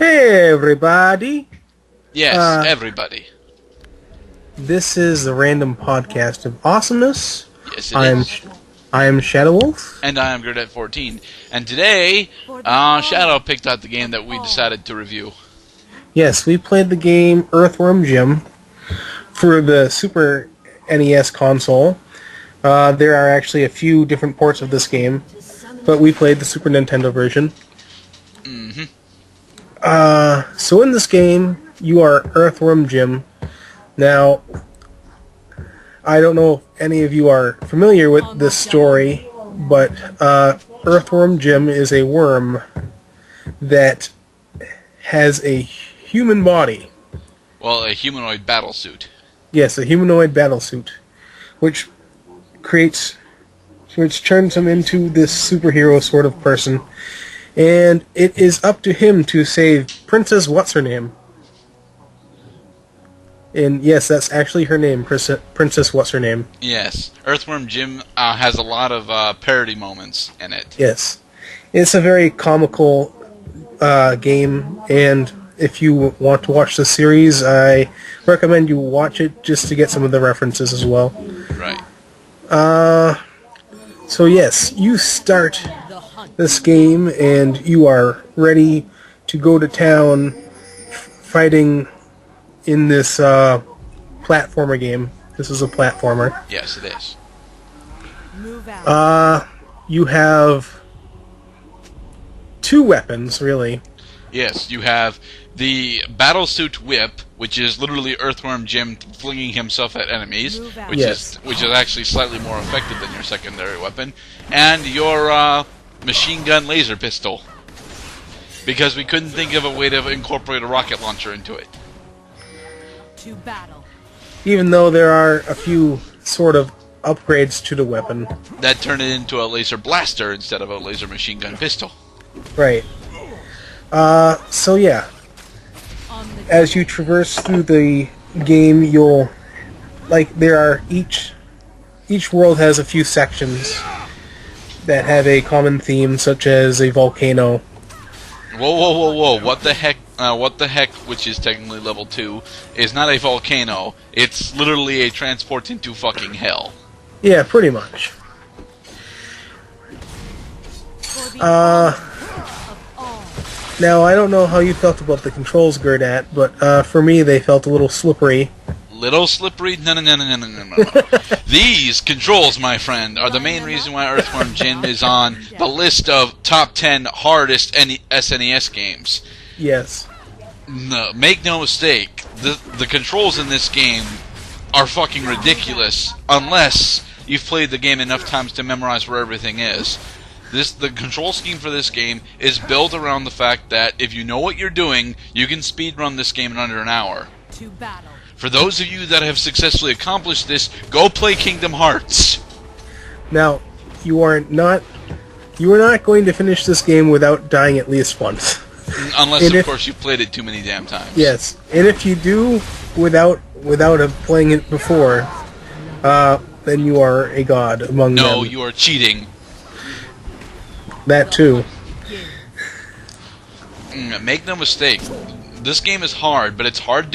Hey everybody! Yes, everybody. This is the random podcast of Awesomeness. Yes, it is. I am Shadow Wolf. And I am Gradette14. And today, Shadow picked out the game that we decided to review. Yes, we played the game Earthworm Jim for the Super NES console. There are actually a few different ports of this game, but we played the Super Nintendo version. Mm-hmm. So in this game, you are Earthworm Jim. Now, I don't know if any of you are familiar with this story, but Earthworm Jim is a worm that has a human body. Well, a humanoid battlesuit. Yes, a humanoid battlesuit, which turns him into this superhero sort of person. And it is up to him to save Princess What's-Her-Name. And yes, that's actually her name, Princess What's-Her-Name. Yes. Earthworm Jim has a lot of parody moments in it. Yes. It's a very comical game, and if you want to watch the series, I recommend you watch it just to get some of the references as well. Right. So yes, you start this game, and you are ready to go to town fighting in this platformer game. This is a platformer. Yes, it is. You have two weapons, really. Yes, you have the battlesuit whip, which is literally Earthworm Jim flinging himself at enemies, which is actually slightly more effective than your secondary weapon, and your machine gun laser pistol, because we couldn't think of a way to incorporate a rocket launcher into it. To battle. Even though there are a few sort of upgrades to the weapon. That turned it into a laser blaster instead of a laser machine gun pistol. Right. So yeah. As you traverse through the game, you'll... there are... Each world has a few sections that have a common theme, such as a volcano. Whoa. What the heck, which is technically level 2, is not a volcano. It's literally a transport into fucking hell. Yeah, pretty much. Now, I don't know how you felt about the controls, Gerdette, but for me, they felt a little slippery. Little slippery? No. These controls, my friend, are the main reason why Earthworm Jim is on the list of top 10 hardest SNES games. Yes. No, make no mistake, the controls in this game are fucking ridiculous, unless you've played the game enough times to memorize where everything is. The control scheme for this game is built around the fact that if you know what you're doing, you can speedrun this game in under an hour. To battle. For those of you that have successfully accomplished this, go play Kingdom Hearts. Now, you are not going to finish this game without dying at least once. Unless, of course, you've played it too many damn times. Yes, and if you do without playing it before, then you are a god among them. No, you are cheating. That too. Make no mistake. This game is hard, but it's hard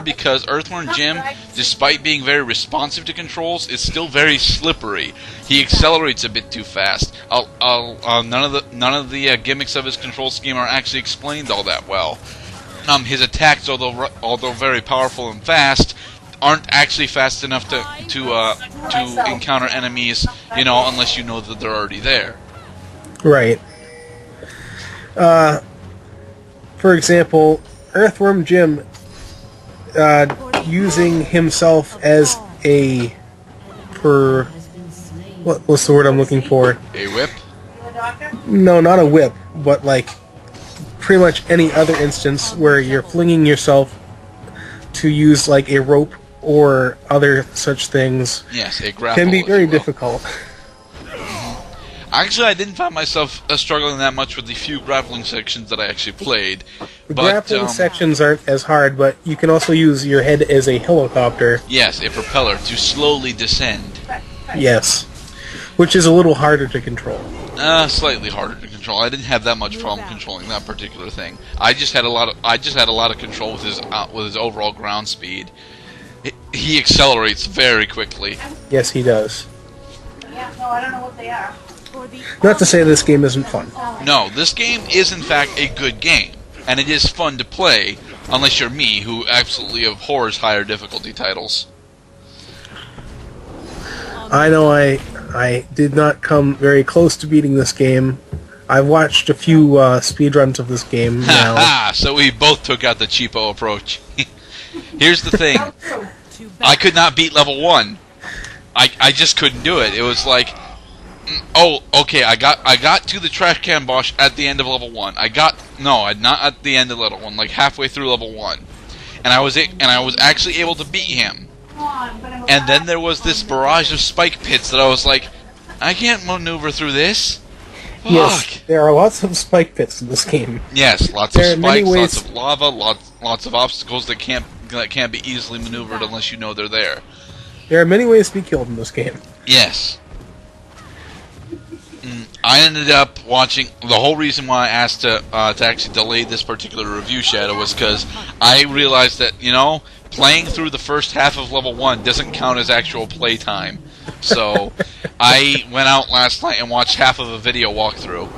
because Earthworm Jim, despite being very responsive to controls, is still very slippery. He accelerates a bit too fast. None of the gimmicks of his control scheme are actually explained all that well. His attacks, although very powerful and fast, aren't actually fast enough to encounter enemies, unless you know that they're already there. Right. For example, Earthworm Jim, using himself as what's the word I'm looking for? A whip? No, not a whip, but pretty much any other instance where you're flinging yourself to use a rope or other such things. Yes, a grapple, can be very difficult. Actually, I didn't find myself struggling that much with the few grappling sections that I actually played. The grappling sections aren't as hard, but you can also use your head as a helicopter. Yes, a propeller to slowly descend. Yes. Which is a little harder to control. Slightly harder to control. control. I didn't have that much problem controlling that particular thing. I just had a lot of control with his overall ground speed. He accelerates very quickly. Yes, he does. Yeah, no, I don't know what they are. Not to say this game isn't fun. No, this game is in fact a good game, and it is fun to play, unless you're me, who absolutely abhors higher difficulty titles. I know I did not come very close to beating this game. I've watched a few speedruns of this game now. So we both took out the cheapo approach. Here's the thing. I could not beat level 1. I just couldn't do it. It was like, oh, okay, I got to the trash can boss at the end of level 1. Not at the end of level 1, like halfway through level 1. And I was actually able to beat him. And then there was this barrage of spike pits that I was like, I can't maneuver through this. Fuck. Yes, there are lots of spike pits in this game. Yes, lots of spikes, lots of lava, lots of obstacles that can't be easily maneuvered unless you know they're there. There are many ways to be killed in this game. Yes. I ended up watching. The whole reason why I asked to actually delay this particular review, Shadow, was because I realized that, playing through the first half of level 1 doesn't count as actual playtime. So I went out last night and watched half of a video walkthrough.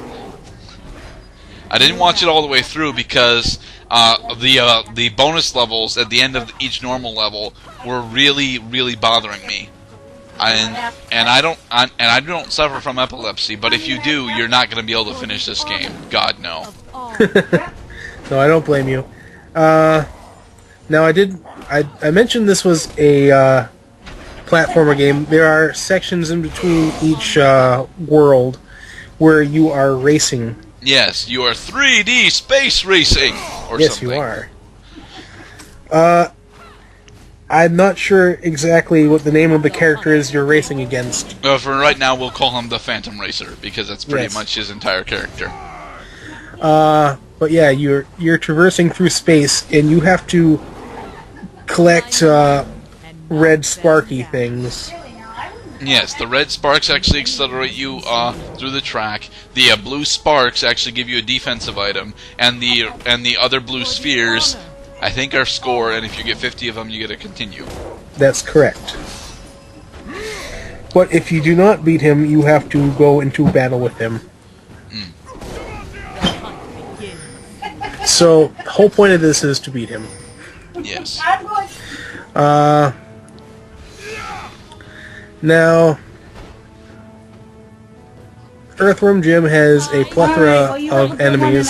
I didn't watch it all the way through because the bonus levels at the end of each normal level were really, really bothering me. And I don't suffer from epilepsy, but if you do, you're not going to be able to finish this game. God, no. No, I don't blame you. Now, I mentioned this was a platformer game. There are sections in between each world where you are racing. Yes, you are 3D space racing, or yes, something. Yes, you are. I'm not sure exactly what the name of the character is you're racing against. For right now, we'll call him the Phantom Racer, because that's pretty much his entire character. But yeah, you're traversing through space, and you have to collect red sparky things. Yes, the red sparks actually accelerate you through the track. The blue sparks actually give you a defensive item, and the other blue spheres, I think, are score. And if you get 50 of them, you get to continue. That's correct. But if you do not beat him, you have to go into battle with him. So the whole point of this is to beat him. Yes. Now, Earthworm Jim has a plethora of enemies,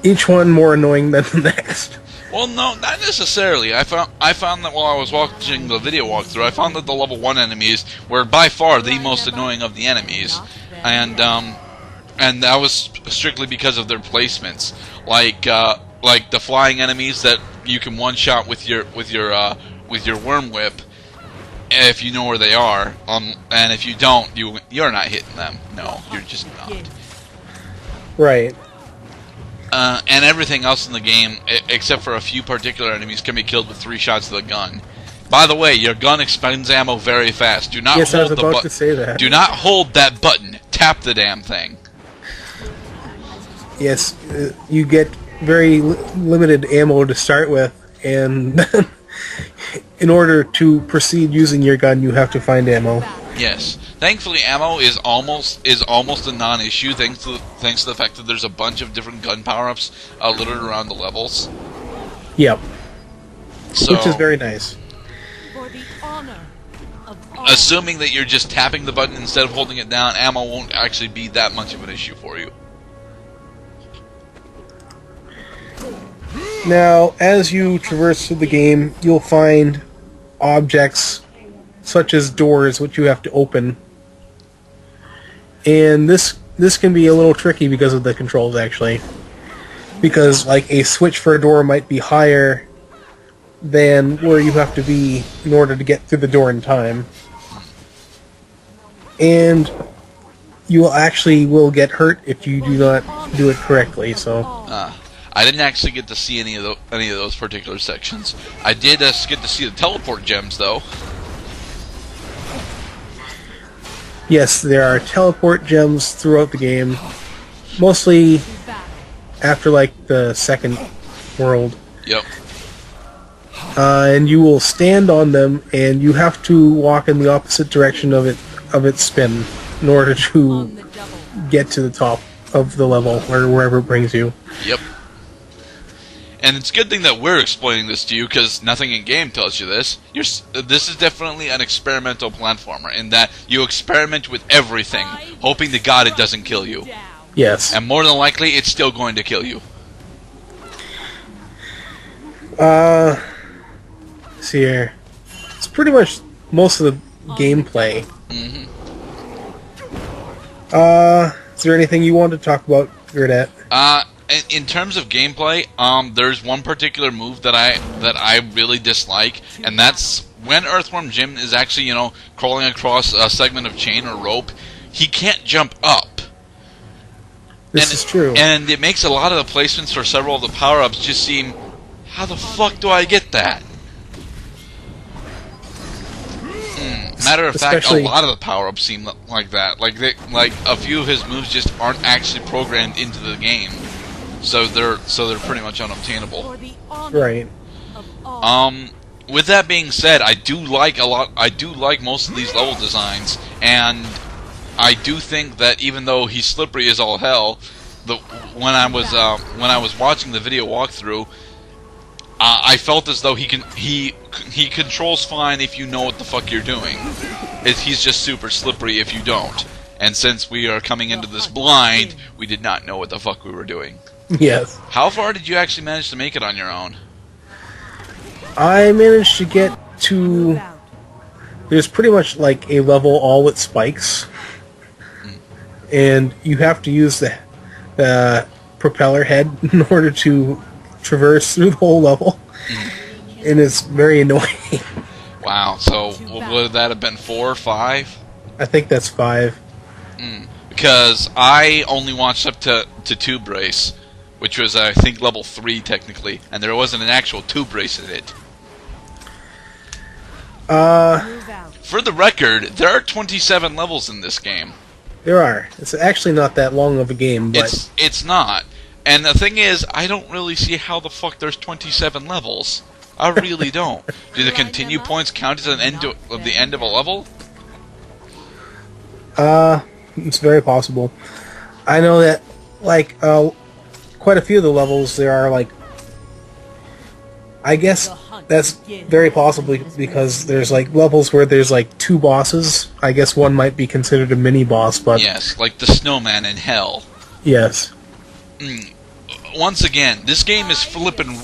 each one more annoying than the next. Well, no, not necessarily. I found that while I was watching the video walkthrough, I found that the level 1 enemies were by far the most annoying of the enemies, and that was strictly because of their placements, like the flying enemies that you can one-shot with your worm whip. If you know where they are, and if you don't, you're not hitting them. No, you're just not. Right. And everything else in the game, except for a few particular enemies, can be killed with 3 shots of the gun. By the way, your gun expends ammo very fast. Do not hold I was about the button. To say that. Do not hold that button. Tap the damn thing. Yes, you get very limited ammo to start with, and in order to proceed using your gun, you have to find ammo. Yes. Thankfully, ammo is almost a non-issue, thanks to the fact that there's a bunch of different gun power-ups littered around the levels. Yep. So, which is very nice. For the honor of assuming that you're just tapping the button instead of holding it down, ammo won't actually be that much of an issue for you. Now, as you traverse through the game, you'll find objects such as doors which you have to open. And this can be a little tricky because of the controls, actually. Because, like, a switch for a door might be higher than where you have to be in order to get through the door in time. And you will get hurt if you do not do it correctly, so... I didn't actually get to see any of those particular sections. I did get to see the teleport gems, though. Yes, there are teleport gems throughout the game. mostly after like the second world. Yep. And you will stand on them, and you have to walk in the opposite direction of its spin in order to get to the top of the level or wherever it brings you. Yep. And it's a good thing that we're explaining this to you, because nothing in game tells you this. This is definitely an experimental platformer in that you experiment with everything, hoping to God it doesn't kill you. Yes. And more than likely, it's still going to kill you. See here. It's pretty much most of the gameplay. Mm-hmm. Is there anything you want to talk about, Gerdette? In terms of gameplay, there's one particular move that I really dislike, and that's when Earthworm Jim is actually, crawling across a segment of chain or rope, he can't jump up. This is true. And it makes a lot of the placements for several of the power-ups just seem, how the fuck do I get that? Matter of fact, a lot of the power-ups seem like that. Like a few of his moves just aren't actually programmed into the game. So they're pretty much unobtainable. Right. With that being said, I do like most of these level designs, and I do think that even though he's slippery as all hell, when I was watching the video walkthrough, I felt as though he controls fine if you know what the fuck you're doing. He's just super slippery if you don't. And since we are coming into this blind, we did not know what the fuck we were doing. Yes. How far did you actually manage to make it on your own? I managed to get to... There's pretty much like a level all with spikes. And you have to use the propeller head in order to traverse through the whole level. And it's very annoying. Wow, so would that have been 4 or 5? I think that's 5. Because I only watched up to Tube Race, which was, I think, level 3 technically, and there wasn't an actual tube race in it. For the record, there are 27 levels in this game. There are. It's actually not that long of a game, but... It's not. And the thing is, I don't really see how the fuck there's 27 levels. I really don't. Do the continue points count as the end of a level? It's very possible. I know that, like, quite a few of the levels, there are, like... I guess that's very possibly because there's, like, levels where there's, like, 2 bosses. I guess one might be considered a mini-boss, but... Yes, like the snowman in hell. Yes. Once again, this game is fucking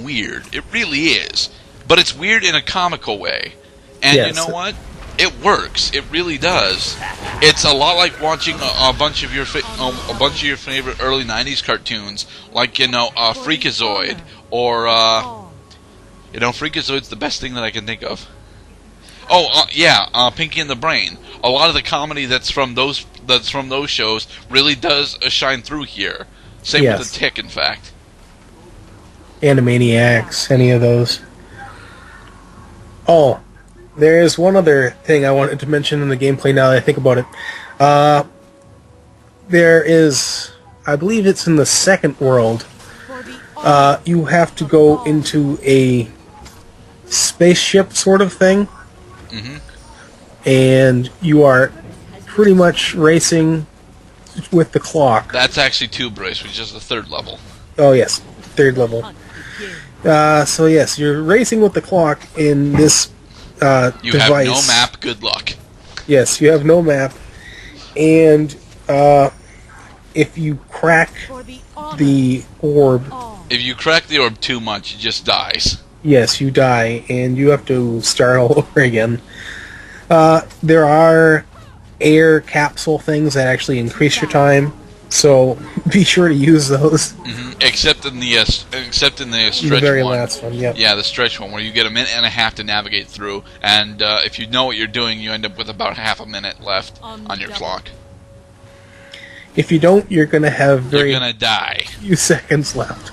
weird. It really is. But it's weird in a comical way. And yes. You know what? It works. It really does. It's a lot like watching a bunch of your favorite early '90s cartoons, like Freakazoid, or Freakazoid's the best thing that I can think of. Pinky and the Brain. A lot of the comedy that's from those shows really does shine through here. Same with the Tick, in fact. Animaniacs, any of those. Oh, there is one other thing I wanted to mention in the gameplay now that I think about it. There is, I believe it's in the second world, you have to go into a spaceship sort of thing. Mm-hmm. And you are pretty much racing with the clock. That's actually Tube Race, which is the 3rd level. Oh, yes. 3rd level. So, yes, you're racing with the clock in this device. You have no map, good luck. Yes, you have no map. And if you crack the orb... If you crack the orb too much, it just dies. Yes, you die, and you have to start all over again. There are air capsule things that actually increase your time, so be sure to use those. Mm-hmm. Except in the stretch the very one. last one, yep. Yeah, the stretch one, where you get a minute and a half to navigate through, and if you know what you're doing, you end up with about half a minute left on your clock. If you don't, you're going to have You're gonna die. few seconds left.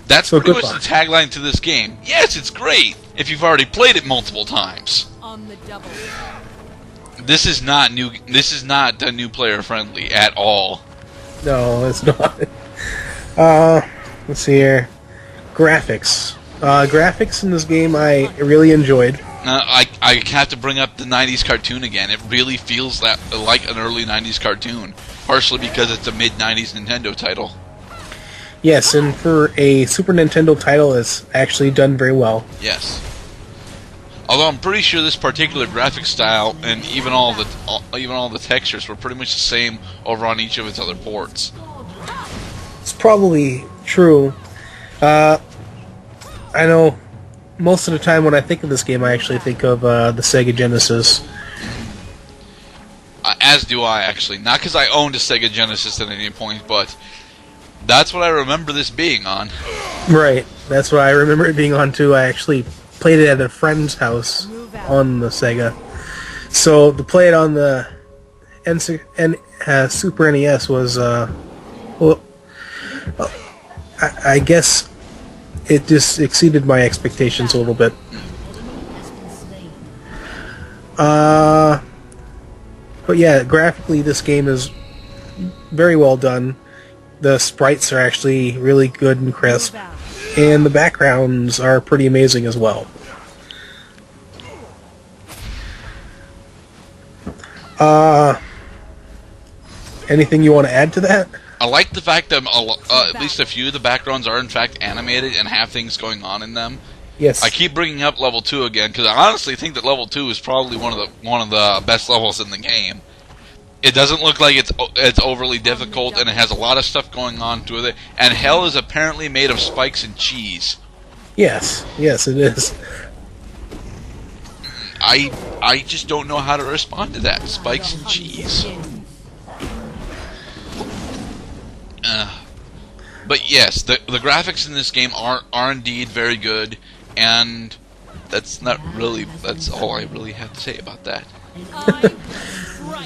That's pretty much the tagline to this game. Yes, it's great if you've already played it multiple times. This is not new. This is not new player friendly at all. No, it's not. Let's see here. Graphics. Graphics in this game I really enjoyed. I have to bring up the 90s cartoon again. It really feels like an early 90s cartoon, partially because it's a mid-90s Nintendo title. Yes, and for a Super Nintendo title, it's actually done very well. Yes. Although I'm pretty sure this particular graphic style and even all the textures were pretty much the same over on each of its other ports. It's probably true. I know most of the time when I think of this game, I actually think of the Sega Genesis. As do I, actually. Not because I owned a Sega Genesis at any point, but that's what I remember this being on. Right. That's what I remember it being on, too. I actually played it at a friend's house on the Sega. So to play it on the Super NES was, well, I guess it just exceeded my expectations a little bit. But yeah, graphically this game is very well done. The sprites are actually really good and crisp, and the backgrounds are pretty amazing as well. Anything you want to add to that? I like the fact that at least a few of the backgrounds are in fact animated and have things going on in them. Yes. I keep bringing up level 2 again because I honestly think that level 2 is probably one of the best levels in the game. It doesn't look like it's overly difficult, and it has a lot of stuff going on to it. And hell is apparently made of spikes and cheese. Yes, yes, it is. I just don't know how to respond to that. Spikes and cheese. But yes, the graphics in this game are indeed very good, and that's all I really have to say about that.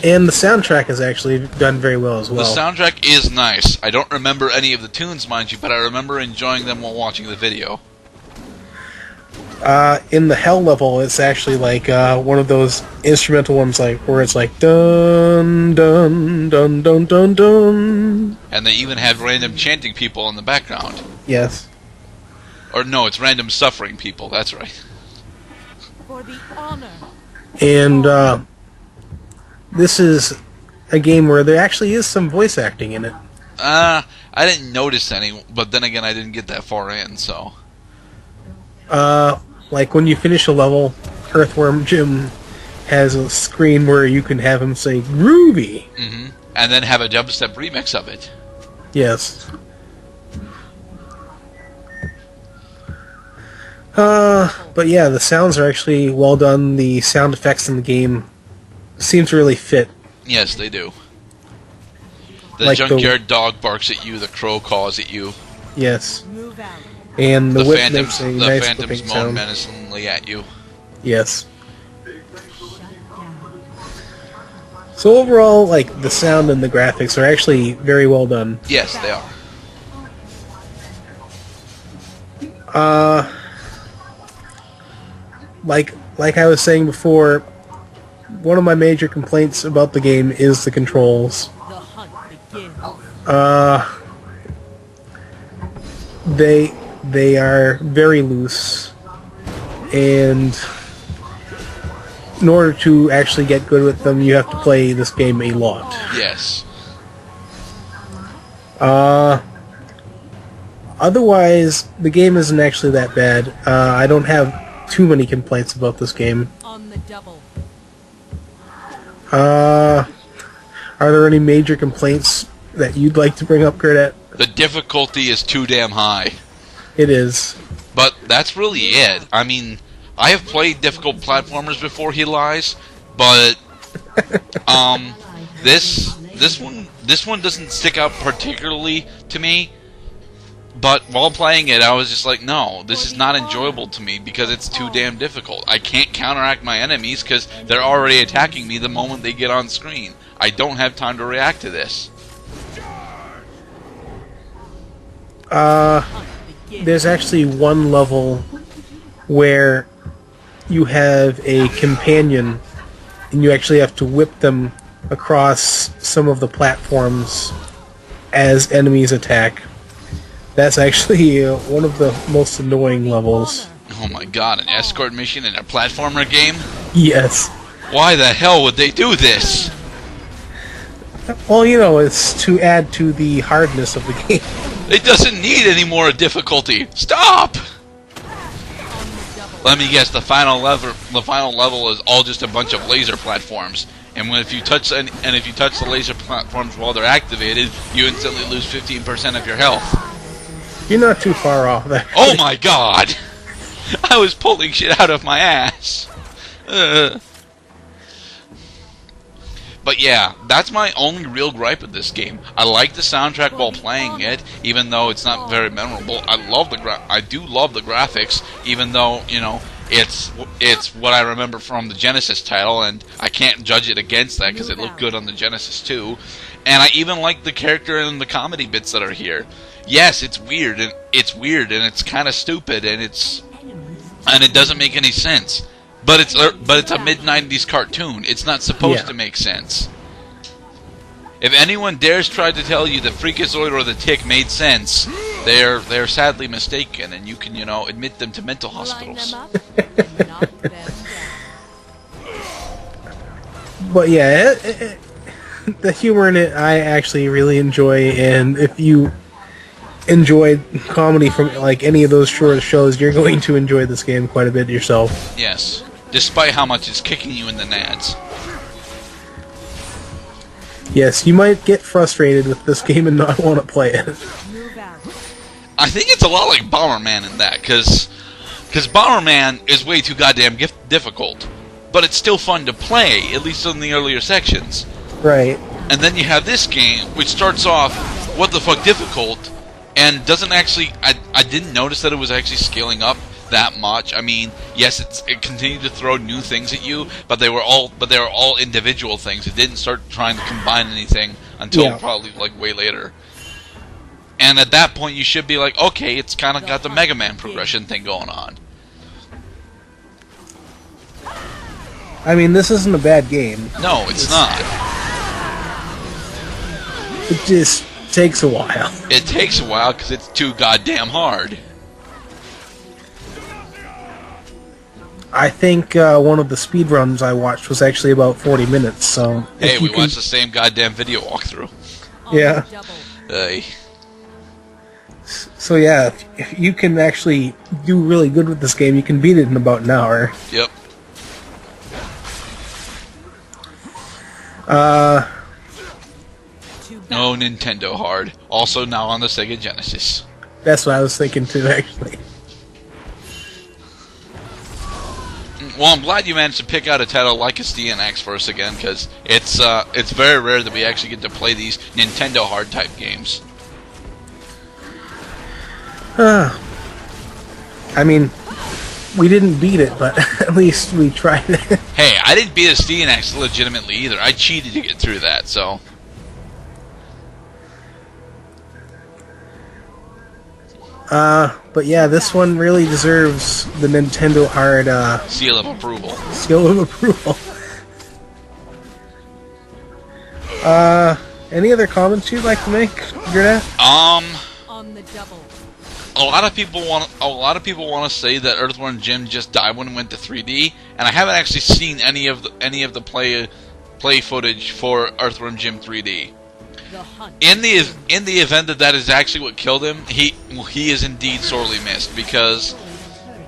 And the soundtrack is actually done very well as well. The soundtrack is nice. I don't remember any of the tunes, mind you, but I remember enjoying them while watching the video. In the Hell level, it's actually like one of those instrumental ones, like where it's like dun dun dun dun dun dun. And they even have random chanting people in the background. Yes. Or no, it's random suffering people. That's right. For the honor. And this is a game where there actually is some voice acting in it. I didn't notice any, but then again, I didn't get that far in, so. Like when you finish a level, Earthworm Jim has a screen where you can have him say "groovy," and then have a dubstep remix of it. Yes. But yeah, the sounds are actually well done. The sound effects in the game seem to really fit. Yes, they do. The Like junkyard dog barks at you. The crow caws at you. Yes. Move out. And the whip phantoms, makes a nice phantoms whipping moan sound. menacingly at you. Yes. So overall, like, the sound and the graphics are actually very well done. Yes, they are. Like I was saying before, one of my major complaints about the game is the controls. The hunt begins. They are very loose, and in order to actually get good with them, you have to play this game a lot. Yes. Otherwise, the game isn't actually that bad. I don't have too many complaints about this game. On the double. Are there any major complaints that you'd like to bring up, Gerdet? The difficulty is too damn high. It is. But that's really it. I mean, I have played difficult platformers before, he lies, but this one doesn't stick out particularly to me. But while playing it, I was just like, no, this is not enjoyable to me because it's too damn difficult. I can't counteract my enemies because they're already attacking me the moment they get on screen. I don't have time to react to this. There's actually one level where you have a companion and you actually have to whip them across some of the platforms as enemies attack. That's actually one of the most annoying levels. Oh my god, an escort mission in a platformer game? Yes. Why the hell would they do this? Well, it's to add to the hardness of the game. It doesn't need any more difficulty. Stop! Let me guess, the final level is all just a bunch of laser platforms. And if you touch the laser platforms while they're activated, you instantly lose 15% of your health. You're not too far off there. Oh my god! I was pulling shit out of my ass. But yeah, that's my only real gripe with this game. I like the soundtrack while playing it, even though it's not very memorable. I do love the graphics, even though it's what I remember from the Genesis title, and I can't judge it against that because it looked good on the Genesis too. And I even like the character and the comedy bits that are here. Yes, it's weird and it's kind of stupid and it doesn't make any sense. But it's a mid-90s cartoon. It's not supposed to make sense. If anyone dares try to tell you the Freakazoid or the Tick made sense, they're sadly mistaken, and you can admit them to mental hospitals. But yeah, the humor in it I actually really enjoy, and if you enjoyed comedy from like any of those short shows, you're going to enjoy this game quite a bit yourself. Yes. Despite how much it's kicking you in the nads. Yes, you might get frustrated with this game and not want to play it. I think it's a lot like Bomberman in that, because Bomberman is way too goddamn difficult, but it's still fun to play, at least in the earlier sections. Right. And then you have this game, which starts off, what the fuck difficult, and doesn't actually, I didn't notice that it was actually scaling up that much. I mean, yes, it continued to throw new things at you, but they were all individual things. It didn't start trying to combine anything until probably like way later. And at that point, you should be like, okay, it's kind of got the Mega Man progression thing going on. I mean, this isn't a bad game. No, it's not. It just takes a while. It takes a while because it's too goddamn hard. I think one of the speedruns I watched was actually about 40 minutes, so... Hey, we watched the same goddamn video walkthrough. Yeah. Hey. So yeah, if you can actually do really good with this game, you can beat it in about an hour. Yep. No Nintendo hard. Also now on the Sega Genesis. That's what I was thinking too, actually. Well, I'm glad you managed to pick out a title like SNES for us again, because it's very rare that we actually get to play these Nintendo hard type games. I mean, we didn't beat it, but at least we tried it. Hey, I didn't beat SNES legitimately either. I cheated to get through that, so... But yeah, this one really deserves the Nintendo hard, seal of approval. Seal of approval. Any other comments you'd like to make, Grenat? On the double. A lot of people want to say that Earthworm Jim just died when it went to 3D, and I haven't actually seen any of the play footage for Earthworm Jim 3D. In the event that is actually what killed him, he is indeed sorely missed, because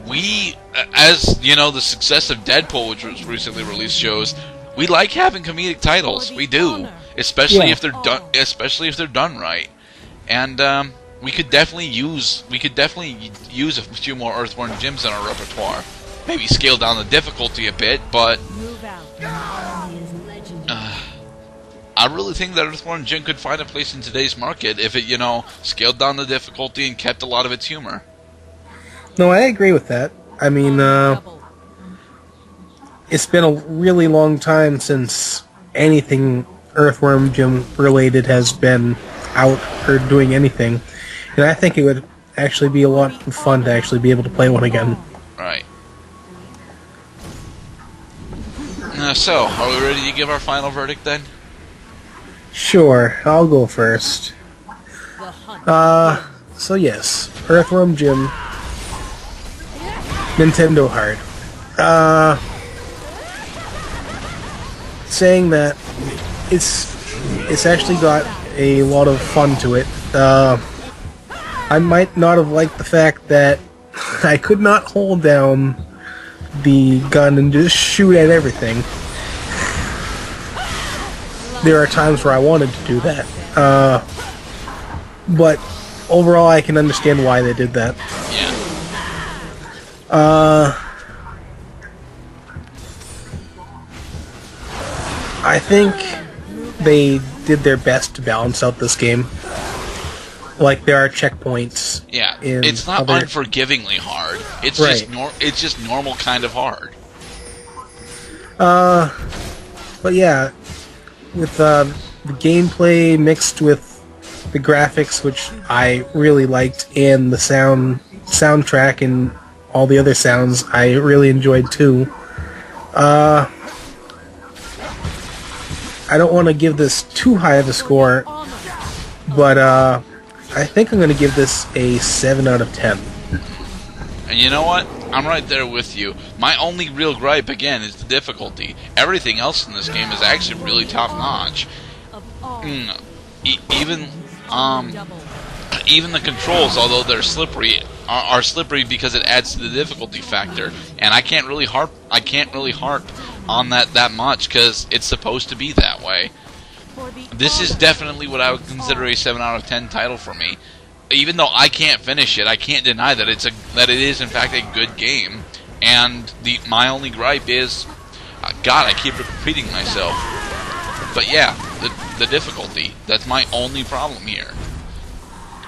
we, as you know, the success of Deadpool, which was recently released, shows we like having comedic titles. We do, especially if they're done right, and we could definitely use a few more Earthworm Jims in our repertoire. Maybe scale down the difficulty a bit, but I really think that Earthworm Jim could find a place in today's market if it, scaled down the difficulty and kept a lot of its humor. No, I agree with that. I mean, it's been a really long time since anything Earthworm Jim related has been out or doing anything. And I think it would actually be a lot of fun to actually be able to play one again. Right. So, are we ready to give our final verdict then? Sure, I'll go first. The hunt. So yes, Earthworm Jim, Nintendo Heart. Saying that it's actually got a lot of fun to it. I might not have liked the fact that I could not hold down the gun and just shoot at everything. There are times where I wanted to do that. But overall, I can understand why they did that. Yeah. I think they did their best to balance out this game. Like, there are checkpoints. Yeah, in it's not other... unforgivingly hard. It's Right. it's just normal kind of hard. But yeah, with the gameplay mixed with the graphics, which I really liked, and the soundtrack and all the other sounds I really enjoyed too. I don't want to give this too high of a score, but I think I'm going to give this a 7 out of 10. And you know what? I'm right there with you. My only real gripe, again, is the difficulty. Everything else in this game is actually really top-notch. Of all. Even Double. even the controls, although they're slippery, are slippery because it adds to the difficulty factor. And I can't really harp on that much because it's supposed to be that way. For the This is definitely what I would consider a 7 out of 10 title for me. Even though I can't finish it, I can't deny that it is in fact a good game. And my only gripe is, God, I keep repeating myself. But yeah, the difficulty. That's my only problem here.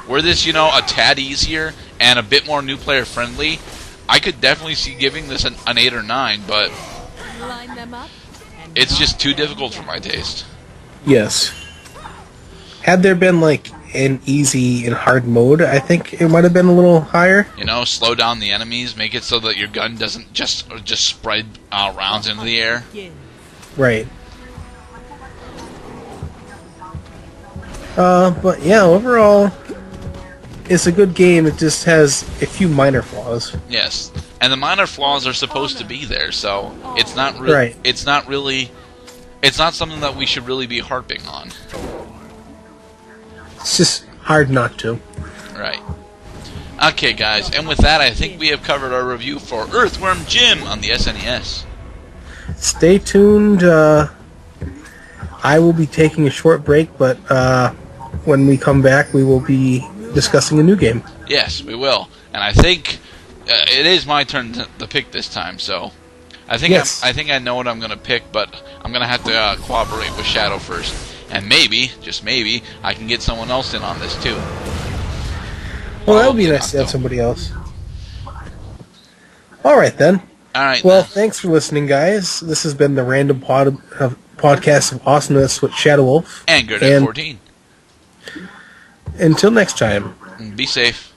Were this, a tad easier and a bit more new player friendly, I could definitely see giving this an 8 or 9, but line them up. And it's just too difficult for my taste. Yes. Had there been like an easy and hard mode, I think it might have been a little higher. Slow down the enemies, make it so that your gun doesn't just spread rounds into the air. begin. Right. But yeah, overall, it's a good game. It just has a few minor flaws. Yes, and the minor flaws are supposed to be there, so it's not really. Right. It's not something that we should really be harping on. It's just hard not to. Right. Okay, guys, and with that, I think we have covered our review for Earthworm Jim on the SNES. Stay tuned. I will be taking a short break, but when we come back, we will be discussing a new game. Yes, we will, and I think it is my turn to pick this time. So, I think Yes. I think I know what I'm going to pick, but I'm going to have to cooperate with Shadow first, and maybe, just maybe, I can get someone else in on this too. Well, that would be Probably nice not, to have though. somebody else. All right, then. All right. Well, then. thanks for listening, guys. This has been the random podcast of Awesomeness with Shadow Wolf. And good and- at 14. Until next time. Be safe.